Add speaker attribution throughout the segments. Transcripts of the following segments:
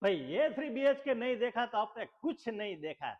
Speaker 1: भाई ये 3 BHK नहीं देखा तो आपने कुछ नहीं देखा।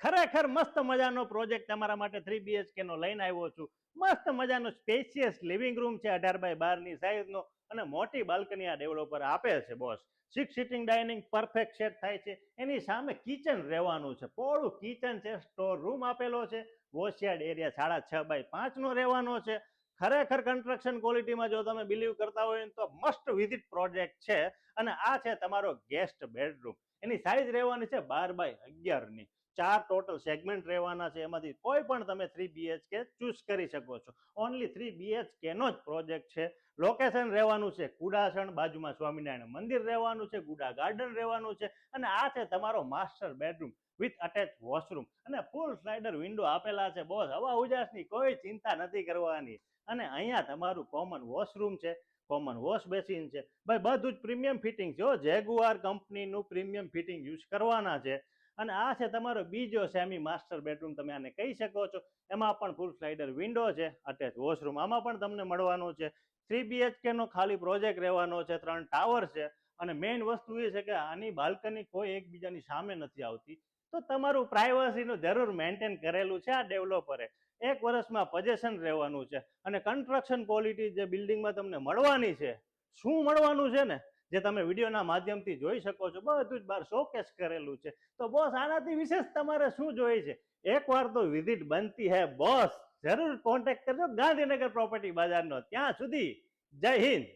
Speaker 1: ખરેખર મસ્ત મજાનો પ્રોજેક્ટ તમારા માટે 3 BHK નો લઈને આવ્યો છું। મસ્ત મજાનો સ્પેશિયસ લિવિંગ રૂમ છે 18x12 ની સાઈઝનો અને મોટી બાલ્કની આ ડેવલપર આપે છે boss. 6 sitting dining perfect set થાય છે। એની સામે કિચન રહેવાનું છે, પોળું કિચન છે, સ્ટોર રૂમ આપેલો છે, વોશયાર્ડ એરિયા 6x5 નો રહેવાનો છે। ખરેખર કન્સ્ટ્રક્શન ક્વોલિટીમાં જો તમે બિલીવ કરતા હોય તો મસ્ટ વિઝિટ પ્રોજેક્ટ છે। અને આ છે તમારો ગેસ્ટ બેડરૂમ। એની સાઈઝ રહેવાની છે 12x11 ની। 4 ટોટલ સેગમેન્ટ રહેવાના છે, એમાંથી કોઈ પણ તમે 3 BHK ચૂઝ કરી શકો છો। ઓનલી 3 BHK નો જ પ્રોજેક્ટ છે। લોકેશન રહેવાનું છે કુડાસણ, બાજુમાં સ્વામિનારાયણ મંદિર રહેવાનું છે, ગુડા ગાર્ડન રહેવાનું છે, અને આ છે તમારો master bedroom with attach washroom અને ફૂલ સ્લાઇડર વિન્ડો આપેલા છે બોસ। હવા ઉજાસની કોઈ ચિંતા નથી કરવાની। અને અહીંયા તમારું કોમન વોશરૂમ છે, કોમન વોશ બેસિન છે, ભાઈ બધું જ પ્રીમિયમ ફિટિંગ છે, જેગુઆર કંપનીનું પ્રીમિયમ ફિટિંગ યુઝ કરવાના છે। અને આ છે તમારો બીજો સેમી માસ્ટર બેડરૂમ તમે આને કહી શકો છો। એમાં પણ ફૂલ સ્લાઇડર વિન્ડો છે, અટેચ વોશરૂમ આમાં પણ તમને મળવાનું છે। 3 BHK નો ખાલી પ્રોજેક્ટ રહેવાનો છે, 3 ટાવર છે, અને મેઇન વસ્તુ એ છે કે આની બાલ્કની કોઈ એકબીજાની સામે નથી આવતી, તો તમારું પ્રાઇવસીનું જરૂર મેન્ટેન કરેલું છે આ ડેવલપરે। 1 વર્ષમાં પોઝેશન રહેવાનું છે, અને કન્સ્ટ્રક્શન ક્વોલિટી જે બિલ્ડિંગમાં તમને મળવાની છે, શું મળવાનું છે ને, જે તમે વિડીયોના માધ્યમથી જોઈ શકો છો, બધું જ બહાર શોકેસ કરેલું છે। તો બોસ આનાથી વિશેષ તમારે શું જોઈએ છે? એકવાર તો વિઝિટ બનતી હે બોસ, જરૂર કોન્ટેક્ટ કરજો ગાંધીનગર પ્રોપર્ટી બજારનો। ત્યાં સુધી જય હિન્દ।